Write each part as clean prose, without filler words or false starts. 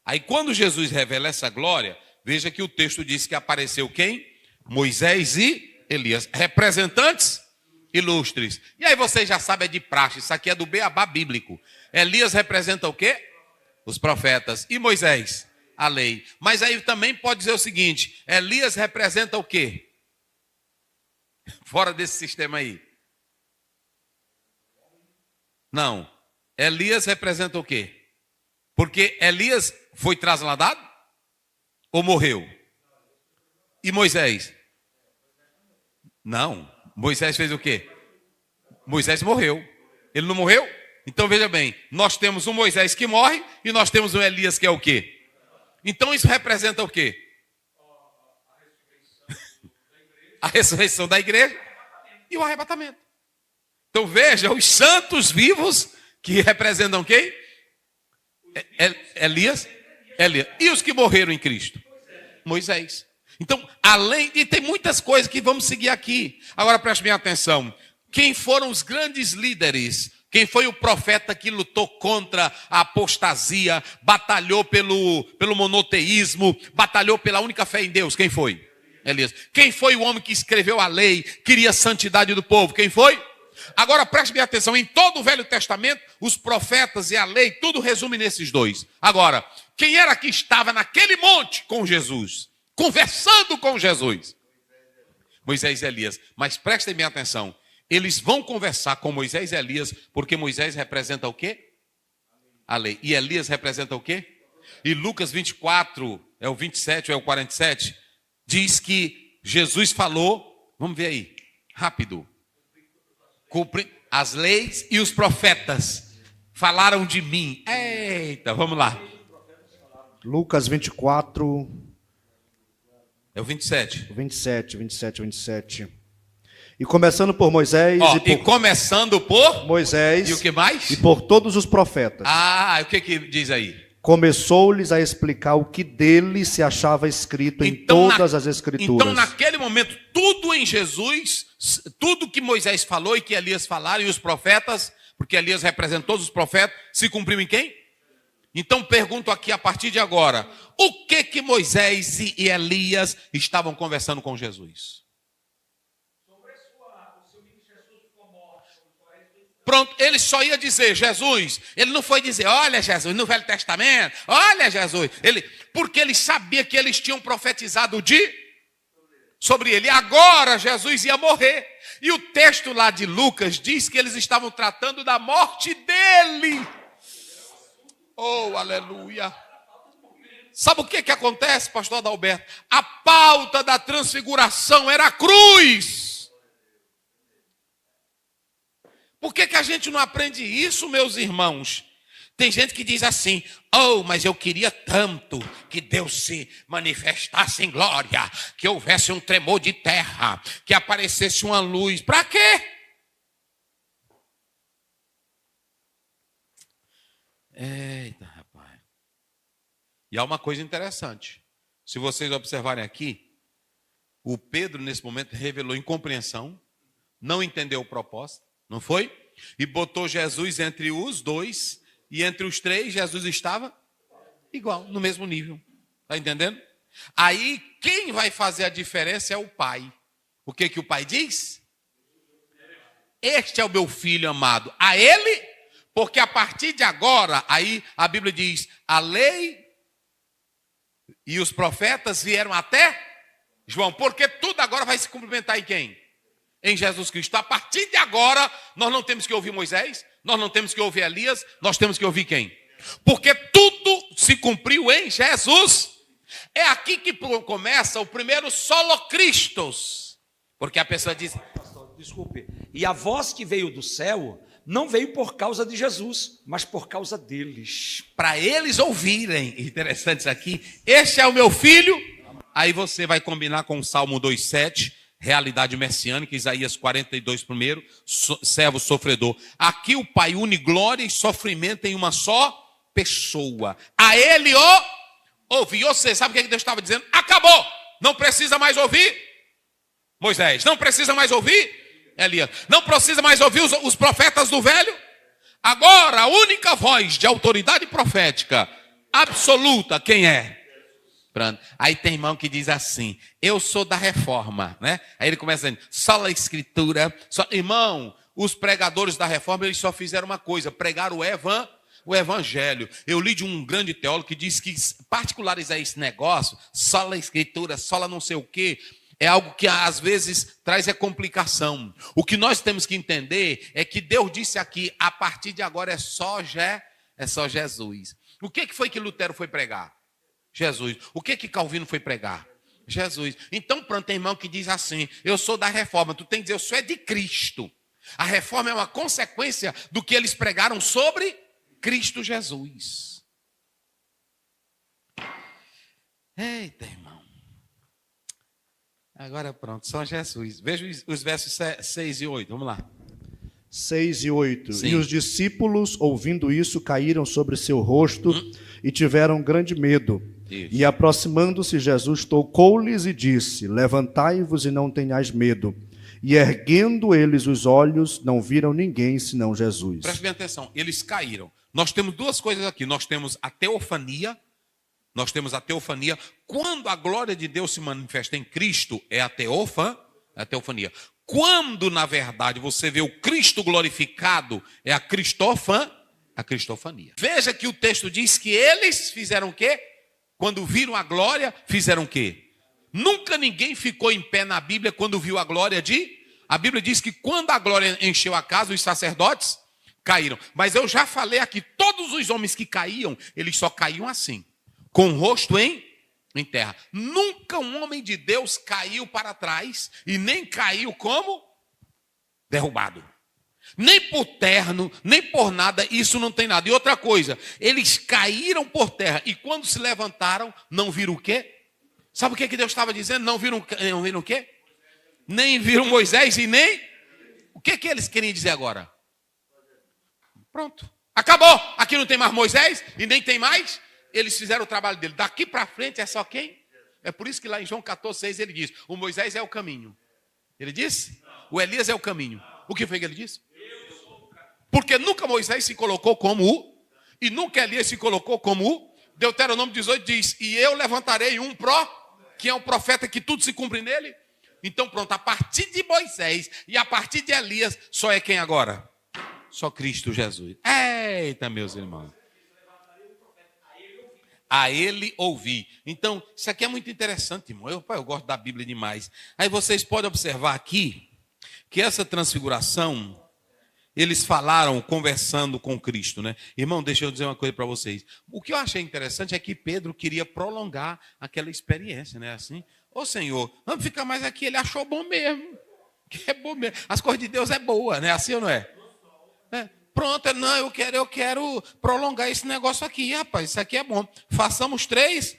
Aí quando Jesus revela essa glória, veja que o texto diz que apareceu quem? Moisés e Elias, representantes ilustres. E aí você já sabe, é de praxe, isso aqui é do beabá bíblico. Elias representa o quê? Os profetas. E Moisés? A lei. Mas aí também pode dizer o seguinte, Elias representa o quê? Fora desse sistema aí. Não. Elias representa o quê? Porque Elias foi trasladado ou morreu? E Moisés? Não. Moisés fez o quê? Moisés morreu. Ele não morreu? Então veja bem, nós temos um Moisés que morre e nós temos um Elias que é o quê? Então isso representa o quê? A ressurreição da igreja e o arrebatamento. Então veja, os santos vivos que representam quem? Elias. E os que morreram em Cristo? Moisés. Então, além, e tem muitas coisas que vamos seguir aqui. Agora preste bem atenção. Quem foram os grandes líderes? Quem foi o profeta que lutou contra a apostasia, batalhou pelo monoteísmo, batalhou pela única fé em Deus? Quem foi? Elias. Quem foi o homem que escreveu a lei, queria a santidade do povo? Quem foi? Agora preste bem atenção, em todo o Velho Testamento, os profetas e a lei, tudo resume nesses dois. Agora, quem era que estava naquele monte com Jesus, conversando com Jesus? Moisés e Elias. Mas prestem bem atenção, eles vão conversar com Moisés e Elias, porque Moisés representa o quê? A lei. E Elias representa o quê? E Lucas 24, é o 27 ou é o 47, diz que Jesus falou, vamos ver aí, rápido. As leis e os profetas falaram de mim. Eita, vamos lá. Lucas 24. É o 27. 27. E começando por Moisés. E começando por Moisés. E o que mais? E por todos os profetas. O que diz aí? Começou-lhes a explicar o que dele se achava escrito em todas as escrituras. Então, naquele momento, tudo em Jesus, tudo que Moisés falou e que Elias falaram, e os profetas, porque Elias representou todos os profetas, se cumpriu em quem? Então, pergunto aqui a partir de agora, o que Moisés e Elias estavam conversando com Jesus? Pronto, ele só ia dizer, Jesus, ele não foi dizer, olha Jesus, no Velho Testamento, olha Jesus, porque ele sabia que eles tinham profetizado sobre ele, agora Jesus ia morrer, e o texto lá de Lucas diz que eles estavam tratando da morte dele, oh aleluia, sabe o que acontece, pastor Adalberto? A pauta da transfiguração era a cruz. Por que a gente não aprende isso, meus irmãos? Tem gente que diz assim, mas eu queria tanto que Deus se manifestasse em glória, que houvesse um tremor de terra, que aparecesse uma luz. Para quê? Eita, rapaz. E há uma coisa interessante. Se vocês observarem aqui, o Pedro, nesse momento, revelou incompreensão, não entendeu o propósito. Não foi? E botou Jesus entre os dois, e entre os três, Jesus estava igual, no mesmo nível. Está entendendo? Aí, quem vai fazer a diferença é o pai. O que o pai diz? Este é o meu filho amado. A ele, porque a partir de agora, aí a Bíblia diz, a lei e os profetas vieram até João. Porque tudo agora vai se cumprimentar em quem? Em Jesus Cristo. A partir de agora, nós não temos que ouvir Moisés, nós não temos que ouvir Elias, nós temos que ouvir quem? Porque tudo se cumpriu em Jesus. É aqui que começa o primeiro solo Christos. Porque a pessoa diz, pastor, desculpe, e a voz que veio do céu não veio por causa de Jesus, mas por causa deles. Para eles ouvirem. Interessante isso aqui. Este é o meu filho. Aí você vai combinar com o Salmo 2:7. Realidade messiânica, Isaías 42 primeiro, servo sofredor. Aqui o Pai une glória e sofrimento em uma só pessoa. A ele ouvi. Você sabe o que Deus estava dizendo? Acabou, não precisa mais ouvir Moisés, não precisa mais ouvir Elias, não precisa mais ouvir os profetas do velho. Agora a única voz de autoridade profética absoluta, quem é? Pronto. Aí tem irmão que diz assim, eu sou da reforma, né? Aí ele começa dizendo, só a escritura, só... Irmão, os pregadores da reforma, eles só fizeram uma coisa, pregaram o evangelho. Eu li de um grande teólogo que diz que particularizar esse negócio, só a escritura, só a não sei o quê, é algo que às vezes traz complicação. O que nós temos que entender é que Deus disse aqui, a partir de agora é só Jesus. O que foi que Lutero foi pregar? Jesus. O que Calvino foi pregar? Jesus. Então pronto, tem irmão que diz assim, eu sou da reforma, tu tem que dizer, eu sou de Cristo. A reforma é uma consequência do que eles pregaram sobre Cristo Jesus. Eita, irmão. Agora pronto, só Jesus. Veja os versos 6 e 8, vamos lá. 6 e 8. Sim. E os discípulos, ouvindo isso, caíram sobre seu rosto e tiveram grande medo. Isso. E aproximando-se, Jesus tocou-lhes e disse, levantai-vos e não tenhais medo. E erguendo eles os olhos, não viram ninguém senão Jesus. Preste bem atenção, eles caíram. Nós temos duas coisas aqui, nós temos a teofania. Quando a glória de Deus se manifesta em Cristo, é a teofania. Quando, na verdade, você vê o Cristo glorificado, é a cristofania. Veja que o texto diz que eles fizeram o quê? Quando viram a glória, fizeram o quê? Nunca ninguém ficou em pé na Bíblia quando viu a glória de... A Bíblia diz que quando a glória encheu a casa, os sacerdotes caíram. Mas eu já falei aqui, todos os homens que caíam, eles só caíam assim, com o rosto em terra. Nunca um homem de Deus caiu para trás e nem caiu como derrubado. Nem por terno, nem por nada, isso não tem nada. E outra coisa, eles caíram por terra e quando se levantaram, não viram o quê? Sabe o que Deus estava dizendo? Não viram o quê? Nem viram Moisés e nem... O que eles queriam dizer agora? Pronto. Acabou. Aqui não tem mais Moisés e nem tem mais... Eles fizeram o trabalho dele. Daqui para frente é só quem? É por isso que lá em João 14,6 ele diz, o Moisés é o caminho. Ele disse? O Elias é o caminho. O que foi que ele disse? Porque nunca Moisés se colocou como o, e nunca Elias se colocou como o. Deuteronômio 18 diz, e eu levantarei um que é um profeta que tudo se cumpre nele. Então pronto, a partir de Moisés e a partir de Elias, só é quem agora? Só Cristo Jesus. Eita, meus irmãos. A ele ouvir. Então, isso aqui é muito interessante, irmão. Eu gosto da Bíblia demais. Aí vocês podem observar aqui que essa transfiguração, eles falaram conversando com Cristo, né? Irmão, deixa eu dizer uma coisa para vocês. O que eu achei interessante é que Pedro queria prolongar aquela experiência, né? Assim, ô Senhor, vamos ficar mais aqui. Ele achou bom mesmo. Que é bom mesmo. As coisas de Deus é boa, né? Assim ou não é? Pronto, não, eu quero prolongar esse negócio aqui, rapaz, isso aqui é bom. Façamos três,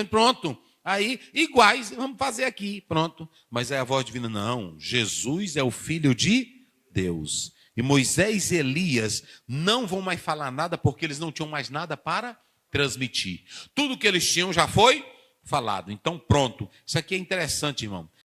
pronto. Aí, iguais, vamos fazer aqui, pronto. Mas aí a voz divina, não, Jesus é o Filho de Deus. E Moisés e Elias não vão mais falar nada, porque eles não tinham mais nada para transmitir. Tudo que eles tinham já foi falado. Então, pronto. Isso aqui é interessante, irmão.